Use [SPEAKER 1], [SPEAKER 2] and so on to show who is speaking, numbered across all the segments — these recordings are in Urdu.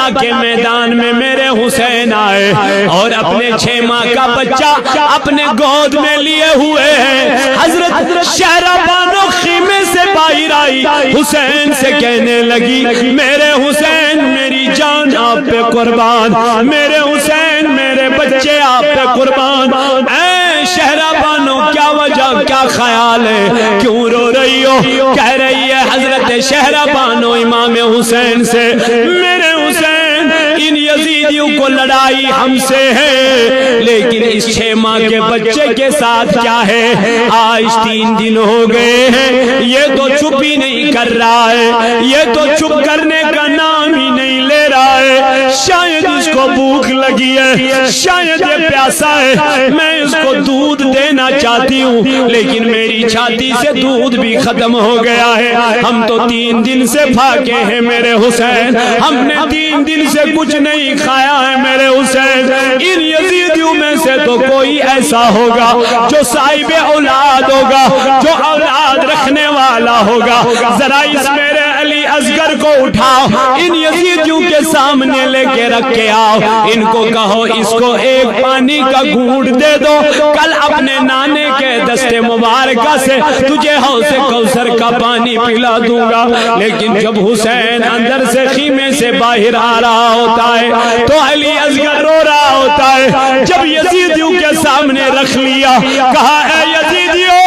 [SPEAKER 1] کربلا کے میدان میں میرے حسین آئے اور اپنے 6 ماہ کا بچہ اپنے گود میں لیے ہوئے ہیں. حضرت شہرہ بانو خیمے سے باہر آئی, حسین سے کہنے لگی میرے حسین میری جان آپ پہ قربان, میرے حسین میرے بچے آپ پہ قربان. اے شہرہ بانو کیا وجہ کیا خیال ہے, کیوں رو رہی ہو؟ کہہ رہی ہے حضرت شہرہ بانو امام حسین سے میرے حسین ان یزیدیوں کو لڑائی ہم سے ہے, لیکن اس 6 ماہ کے بچے کے ساتھ کیا ہے؟ آج 3 دن ہو گئے ہیں, یہ تو چپ ہی نہیں کر رہا ہے, یہ تو چپ کرنے کا نام ہی نہیں لے رہا ہے. شاید اس کو بھوک لگی ہے, شاید یہ پیاسا ہے, میں اس کو دودھ دینا چاہتی ہوں لیکن میری چھاتی سے دودھ بھی ختم ہو گیا ہے. ہم تو 3 دن سے پھاکے ہیں میرے حسین, ہم نے 3 دن سے کچھ نہیں کھایا ہے میرے حسین. ان یزیدیوں میں سے تو کوئی ایسا ہوگا جو صاحب اولاد ہوگا, جو اولاد رکھنے والا ہوگا. ذرا اس میرے علی اصغر کو اٹھاؤ, ان یزیدیوں کے سامنے لے کے رکھ کے آؤ, ان کو کہو اس کو ایک پانی کا گھونٹ دے دو, کل اپنے نانے کے دستے مبارکہ سے تجھے حوض کوثر کا پانی پلا دوں گا. لیکن جب حسین اندر سے خیمے سے باہر آ رہا ہوتا ہے تو علی اصغر رو رہا ہوتا ہے. جب یزیدیوں کے سامنے رکھ لیا, کہا اے یزیدیوں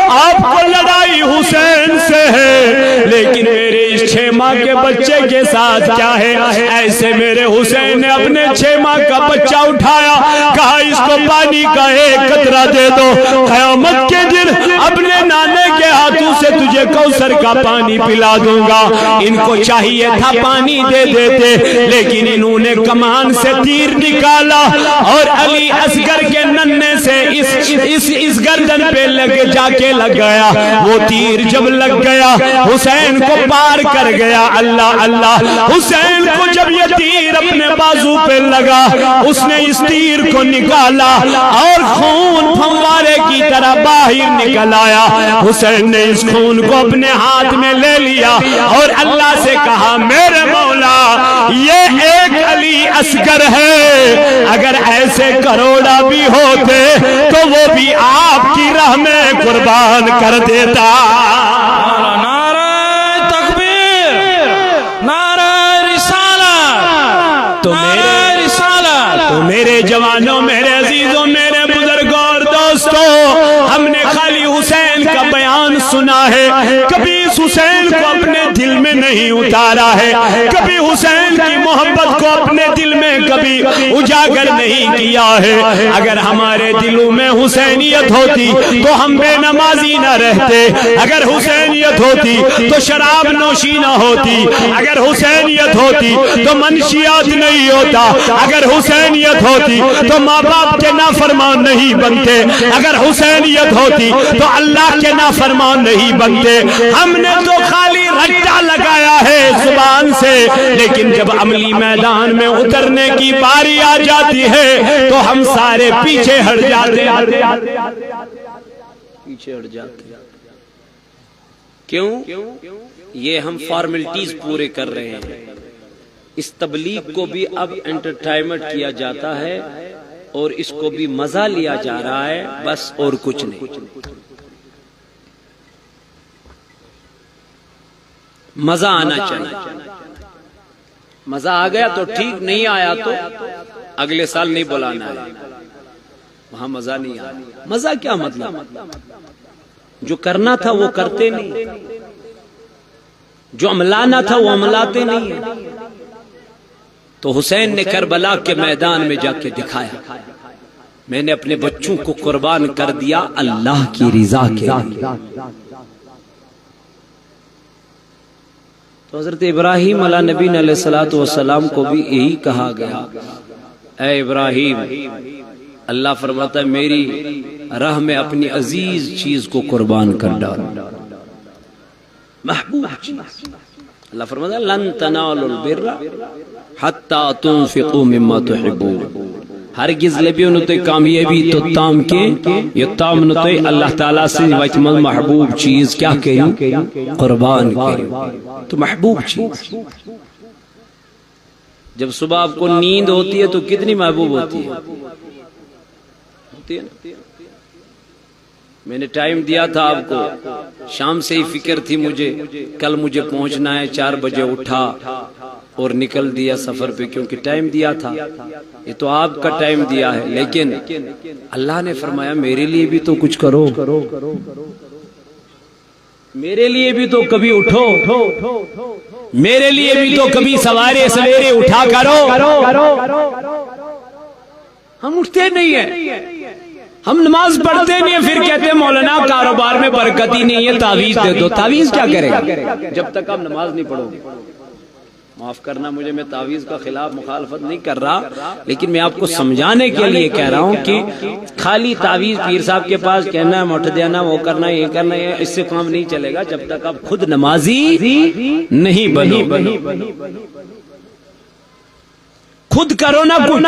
[SPEAKER 1] آپ کو لڑائی حسین سے ہے, لیکن میرے اس 6 ماہ کے بچے کے ساتھ کیا ہے؟ ایسے میرے حسین نے اپنے 6 ماہ کا بچہ اٹھایا, کہا اس کو پانی کا ایک قطرہ دے دو, قیامت کے دن اپنے نانے کے ہاتھوں سے تجھے کوثر کا پانی پلا دوں گا. ان کو چاہیے تھا پانی دے دیتے, لیکن انہوں نے کمان سے تیر نکالا اور علی اصغر کے ننے سے اس گردن پہ جا کے لگ گیا. وہ تیر جب لگ گیا حسین کو پار کر گیا. اللہ اللہ, حسین کو جب یہ تیر اپنے بازو پہ لگا, اس نے اس تیر کو نکالا اور خون پھوارے کی طرح باہر نکل آیا. حسین نے اس خون کو اپنے ہاتھ میں لے لیا اور اللہ سے کہا میرے مولا یہ ایک علی اصغر ہے, اگر ایسے کروڑا بھی ہوتے تو وہ بھی آپ کی راہ میں قربان کر دیتا.
[SPEAKER 2] نعرہ تکبیر, نعرہ رسالت, نعرہ رسالت.
[SPEAKER 1] تو میرے جوانوں, میرے عزیزوں, میرے بزرگوں اور دوستوں, ہم نے خالی حسین کا بیان سنا ہے, کبھی اس حسین کو اپنے دل میں نہیں اتارا ہے, کبھی حسین کی محبت کو اپنے دل میں کبھی اجاگر نہیں کیا ہے. اگر ہمارے دلوں میں حسینیت ہوتی تو ہم بے نمازی نہ رہتے, اگر حسینیت ہوتی تو شراب نوشی نہ ہوتی, اگر حسینیت ہوتی تو منشیات نہیں ہوتا, اگر حسینیت ہوتی تو ماں باپ کے نافرمان نہیں بنتے, اگر حسینیت ہوتی تو اللہ کے نافرمان نہیں بنتے. ہم نے تو خالی رٹا لگایا ہے زبان سے, لیکن جب عملی میدان میں اترنے کی باری آ جاتی ہے تو ہم سارے پیچھے ہٹ جاتے ہیں.
[SPEAKER 3] کیوں؟ یہ ہم فارملٹیز پورے کر رہے ہیں. اس تبلیغ کو بھی اب انٹرٹینمنٹ کیا جاتا ہے اور اس کو بھی مزہ لیا جا رہا ہے, بس اور کچھ نہیں. مزہ آنا چاہیے, مزہ آ گیا تو ٹھیک, نہیں آیا تو اگلے سال نہیں بلانا ہے, وہاں مزہ نہیں آیا. مزہ کیا مطلب؟ جو کرنا تھا وہ کرتے نہیں, جو عملانا تھا وہ عملاتے نہیں ہیں. تو حسین نے کربلا کے میدان میں جا کے دکھایا, میں نے اپنے بچوں کو قربان کر دیا اللہ کی رضا کے لیے. تو حضرت ابراہیم علیہ نبی علیہ الصلوۃ والسلام کو بھی یہی کہا گیا, اے ابراہیم, اللہ فرماتا ہے میری راہ میں اپنی عزیز چیز کو قربان کر ڈالو, محبوب چیز. اللہ فرماتا ہے لن تنالوا البر حتی تنفقوا مما تحبون. ہرگز لبیو نتے کامیابی تو تام کے یہ تام نتے اللہ تعالیٰ سے وجمل محبوب چیز کیا کریں؟ قربان کریں. تو محبوب چیز جب صبح آپ کو نیند ہوتی ہے تو کتنی محبوب ہوتی ہے؟ میں نے ٹائم دیا تھا آپ کو، شام سے ہی فکر تھی مجھے، کل مجھے پہنچنا ہے، 4 بجے اٹھا اور نکل دیا سفر پہ، کیونکہ ٹائم دیا تھا۔ یہ تو آپ کا ٹائم دیا ہے، لیکن اللہ نے فرمایا میرے لیے بھی تو کچھ کرو، میرے لیے بھی تو کبھی اٹھو، میرے لیے بھی تو کبھی سویرے اٹھا کرو۔ ہم اٹھتے نہیں ہیں، ہم نماز پڑھتے نہیں ہیں، پھر کہتے ہیں مولانا کاروبار میں برکت ہی نہیں ہے، تعویذ دے دو۔ تعویذ کیا کرے گا جب تک آپ نماز نہیں پڑھو گے؟ معاف کرنا مجھے، میں تعویذ کا خلاف مخالفت نہیں کر رہا، لیکن میں آپ کو سمجھانے کے لیے کہہ رہا ہوں کہ خالی تعویذ پیر صاحب کے پاس کہنا ہے، مٹھ دینا، وہ کرنا، یہ کرنا، اس سے کام نہیں چلے گا جب تک آپ خود نمازی نہیں بنو۔ خود کرو نا کچھ۔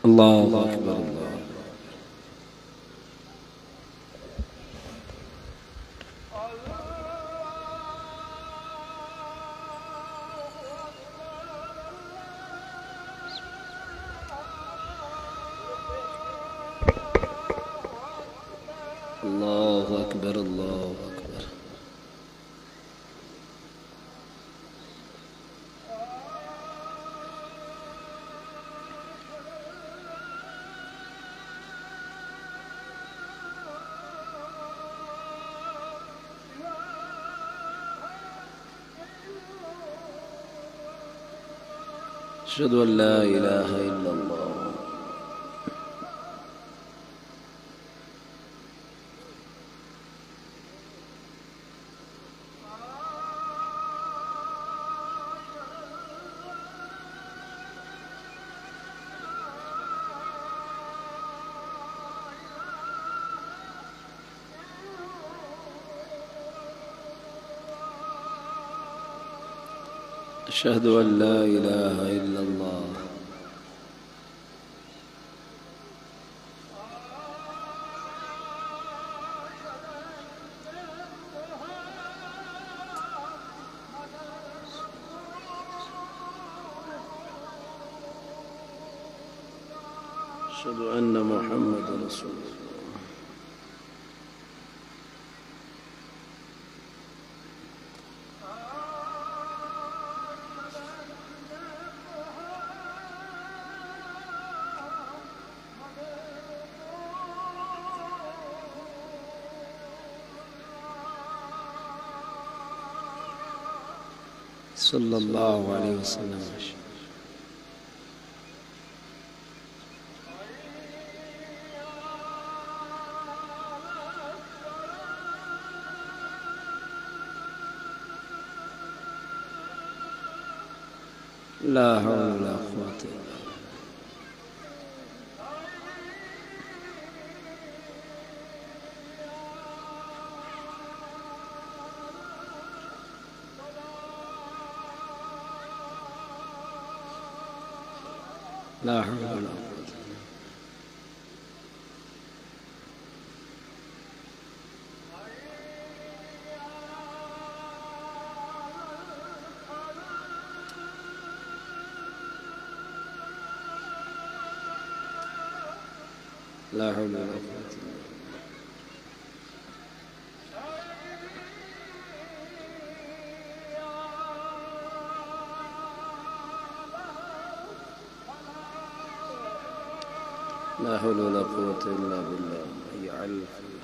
[SPEAKER 3] اللہ اکبر، اللہ اکبر، اللہ اکبر۔ اشہد ان لا الہ الا اللہ۔ اشہد ان لا الہ الا اللہ۔ اشہد ان محمد رسول اللہ۔ صلی اللہ علیہ وسلم۔ لا حول ولا قوة الا باللہ۔ لا حول ولا قوة الا باللہ۔ لا حول ولا قوة الا باللہ۔ لا حول ولا قوة الا باللہ۔ حي على الفلاح۔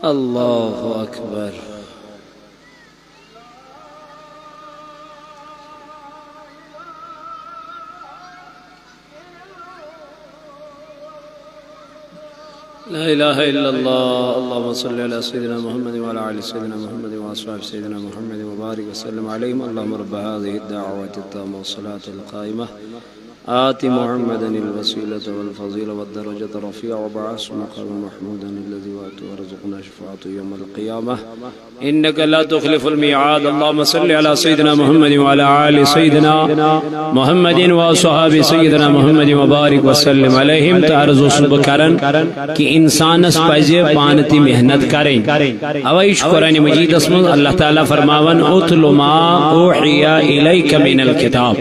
[SPEAKER 3] اللہ اکبر۔ لا الہ الا اللہ۔ اللہم صلی علی سیدنا محمد وعلی آل سیدنا محمد واصحاب سیدنا محمد وبارک وسلم علیہم۔ اللہم رب هذه الدعوات التامة والصلاة القائمة آت محمدا الوسيلة والفضيلة والدرجة الرفيعة وبعث مقام محمودا الذي وعدته وارزقنا شفاعته يوم القيامة إنك لا تخلف الميعاد. اللهم صل على سيدنا محمد وعلى آل سيدنا محمد وصحاب سيدنا محمد وبارك وسلم عليهم. تعرض صبح کرن کہ انسان اس پزے پانتی محنت کریں. اوائش قرآن مجید اسم اللہ تعالیٰ فرماون اتل ما اوحی الیک من الکتاب.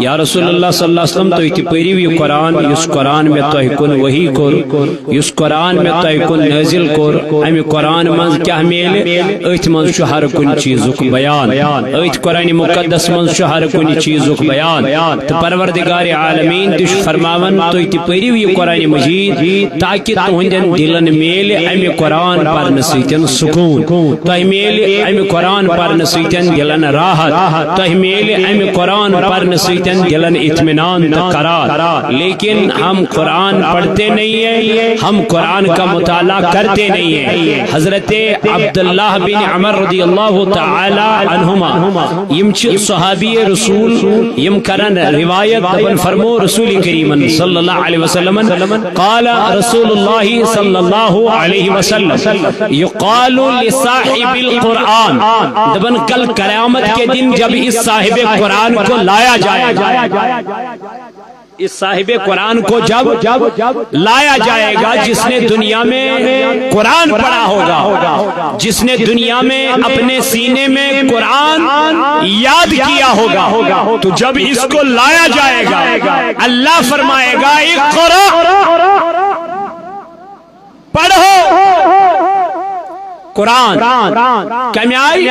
[SPEAKER 3] یا رسول اللہ صلی اللہ علیہ وسلم تو اتی پیری وی قرآن یس قرآن میں تو کن وحی کر یس قرآن میں تو کن نازل کر. امی قرآن منز کیا میلے ایت منز ہر کن چیزک بیان. ایت قرآن مقدس منز ہر کن چیزک بیان. تو پروردگار عالمین تش فرماون تو اتی پیری وی قرآن مجید تاکہ تہندن دلن میلے امی قرآن پرن سیتن سکون. تو میلے امی قرآن پرن سیتن دلن راحت. تو میلے امی قرآن پرن سیتن دلن اطمینان قرار. لیکن ہم قرآن پڑھتے نہیں ہیں, ہم قرآن کا مطالعہ کرتے نہیں ہیں. حضرت عبداللہ بن عمر رضی اللہ تعالی عنہما یم صحابی رسول یم کرن روایت دبن فرمو رسول کریم صلی اللہ علیہ وسلم قال رسول اللہ صلی اللہ علیہ وسلم یقال لصاحب القرآن دبن کل قیامت کے دن جب اس صاحب قرآن کو لایا جائے گا, اس صاحب قرآن کو جب لایا جائے گا جس نے دنیا میں قرآن پڑھا ہوگا, جس نے دنیا میں اپنے سینے میں قرآن یاد کیا ہوگا, تو جب اس کو لایا جائے گا اللہ فرمائے گا اقرأ پڑھو قرآن. کمی آئی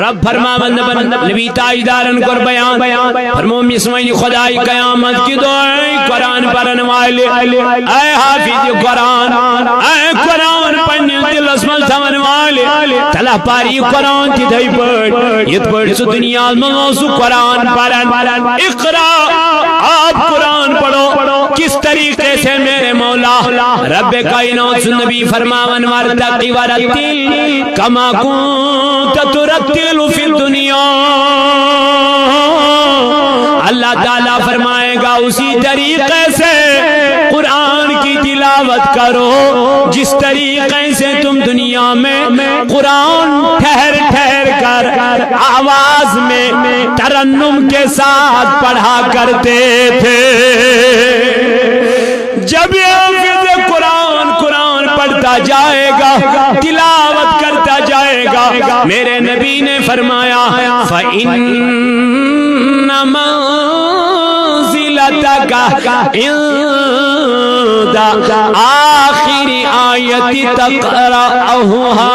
[SPEAKER 3] رب فرماوند نبی تاجدارن کر بیان فرمو مسمین خدای قیامت کی دعائی قرآن پرن والے اے حافظ قرآن, اے قرآن پڑھنے دل اسمل تھون والے تلا پاری قرآن تی دھائی پڑھ یہ پڑھ سو دنیا موسو قرآن پرن. اقرا آپ قرآن پڑھو. کس طریقے سے میرے مولا رب کائنات نبی فرماون ورتقی ورتل کما کنت ترتل فی الدنیا. اللہ تعالیٰ فرمائے گا اسی طریقے سے قرآن کی تلاوت کرو جس طریقے سے تم دنیا میں قرآن ٹھہر ٹھہر کر آواز میں ترنم کے ساتھ پڑھا کرتے تھے. جب یہ قرآن پڑھتا جائے گا تلاوت کرتا جائے گا میرے نبی نے فرمایا فَإِنَّ مَنزِلَتَكَ عِندَ آخِرِ آیَةِ تَقْرَأُهَا.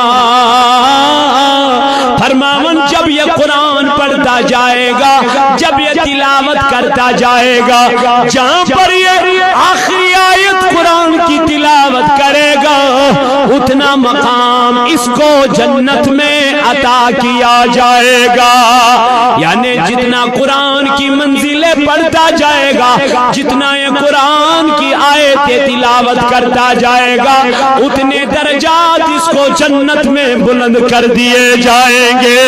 [SPEAKER 3] فرماون جب یہ قرآن پڑھتا جائے گا, جب یہ تلاوت کرتا جائے گا, جہاں پر یہ آخری آیت قرآن کی تلاوت کرے گا اتنا مقام اس کو جنت میں عطا کیا جائے گا. یعنی جتنا قرآن کی منزلیں پڑھتا جائے گا, جتنا یہ قرآن کی آیتیں تلاوت کرتا جائے گا اتنے درجات اس کو جنت میں بلند کر دیے جائیں گے.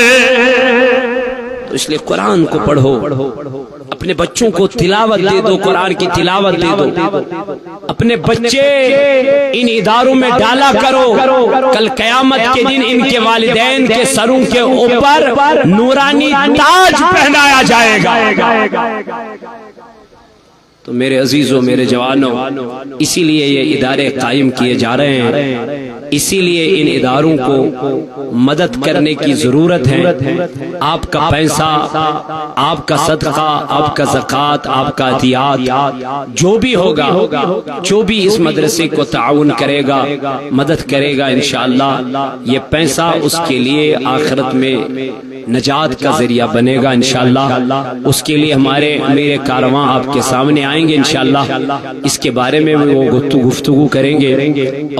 [SPEAKER 3] تو اس لیے قرآن کو پڑھو, اپنے بچوں کو تلاوت دے دو, قرآن کی تلاوت دے دو. اپنے بچے ان اداروں میں ڈالا کرو. کل قیامت کے دن ان کے والدین کے سروں کے اوپر نورانی تاج پہنایا جائے گا. تو میرے عزیزوں, میرے جوانوں, اسی لیے یہ ادارے قائم کیے جا رہے ہیں, اسی لیے ان اداروں کو مدد کرنے کی ضرورت ہے. آپ کا پیسہ, آپ کا صدقہ, آپ کا زکوٰۃ, آپ کا عطیات جو بھی ہوگا, جو بھی اس مدرسے کو تعاون کرے گا, مدد کرے گا, انشاءاللہ یہ پیسہ اس کے لیے آخرت میں نجات کا ذریعہ بنے گا انشاءاللہ. اس کے لیے ہمارے امیر کارواں آپ کے سامنے آئے آئیں گے انشاءاللہ اس کے بارے میں وہ گفتگو کریں گے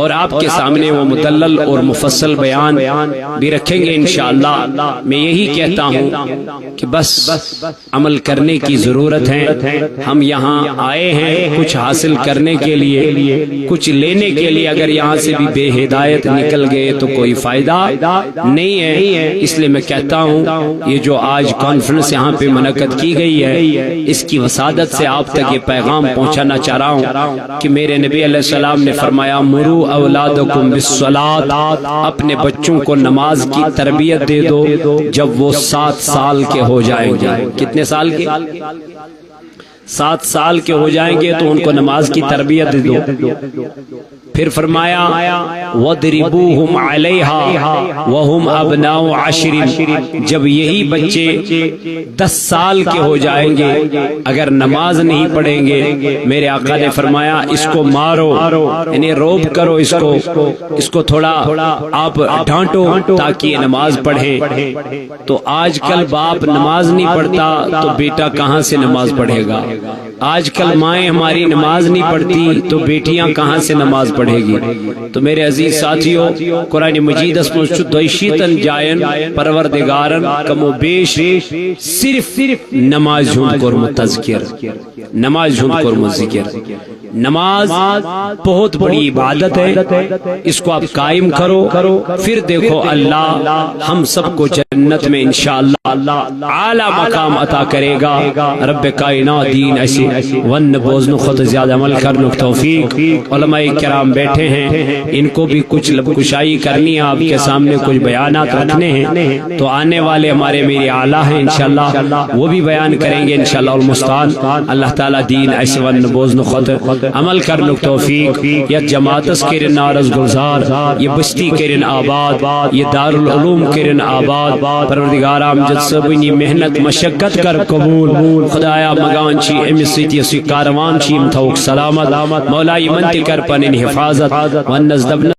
[SPEAKER 3] اور آپ کے سامنے وہ مدلل اور مفصل بیان بھی رکھیں گے انشاءاللہ۔ میں یہی کہتا ہوں کہ بس عمل کرنے کی ضرورت ہے۔ ہم یہاں آئے ہیں کچھ حاصل کرنے کے لیے، کچھ لینے کے لیے، اگر یہاں سے بھی بے ہدایت نکل گئے تو کوئی فائدہ نہیں ہے۔ اس لیے میں کہتا ہوں یہ جو آج کانفرنس یہاں پہ منعقد کی گئی ہے، اس کی وسادت سے آپ تک یہ پیغام پہنچانا چاہ رہا ہوں کہ میرے نبی علیہ السلام نے فرمایا مرو اولادکم بالصلاۃ، اپنے بچوں کو نماز کی تربیت دے دو جب وہ 7 سال کے ہو جائیں گے۔ کتنے سال کے؟ 7 سال کے ہو جائیں گے تو ان کو نماز کی تربیت دے دو۔ پھر فرمایا وَضْرِبُوهُمْ عَلَيْهَا وَهُمْ أَبْنَاءُ 10، جب یہی بچے 10 سال کے ہو جائیں گے اگر نماز نہیں پڑھیں گے، میرے آقا نے فرمایا اس کو مارو، یعنی روب کرو، اس کو تھوڑا آپ ڈانٹو تاکہ یہ نماز پڑھیں۔ تو آج کل باپ نماز نہیں پڑھتا تو بیٹا کہاں سے نماز پڑھے گا؟ آج کل مائیں ہماری نماز نہیں پڑھتی تو بیٹیاں کہاں سے نماز پڑھے گی؟ تو میرے عزیز ساتھیوں، قرآن مجید اس میں دویشیتن جائن پروردگارن کم و بیش صرف نماز جھوند کرم تذکر، نماز جھوند کرم ذکر۔ نماز بہت بڑی عبادت ہے، اس کو آپ قائم کرو، پھر دیکھو اللہ ہم سب کو جنت میں انشاءاللہ اعلیٰ مقام عطا کرے گا۔ رب کائنات دین ایسے ون بوزن خود زیادہ عمل کرنے توفیق۔ علماء کرام بیٹھے ہیں، ان کو بھی کچھ لب کشائی کرنی ہے، آپ کے سامنے کچھ بیانات رکھنے ہیں، تو آنے والے ہمارے میرے اعلیٰ ہیں انشاءاللہ وہ بھی بیان کریں گے انشاءاللہ المستعان۔ اللہ تعالیٰ دین ایسے ون بوزن خود عمل کرنے توفیق۔ یا جماعتس کرن نارز گلزار، یہ بستی کرن آباد، یہ دارالعلوم کرن آباد۔ پروردگار امجد سبنی محنت مشقت کر قبول، خدایا مگان چی امسیتی سی کاروان چی امتوک سلامت، مولا منتی کر پنن حفاظت ونزدبن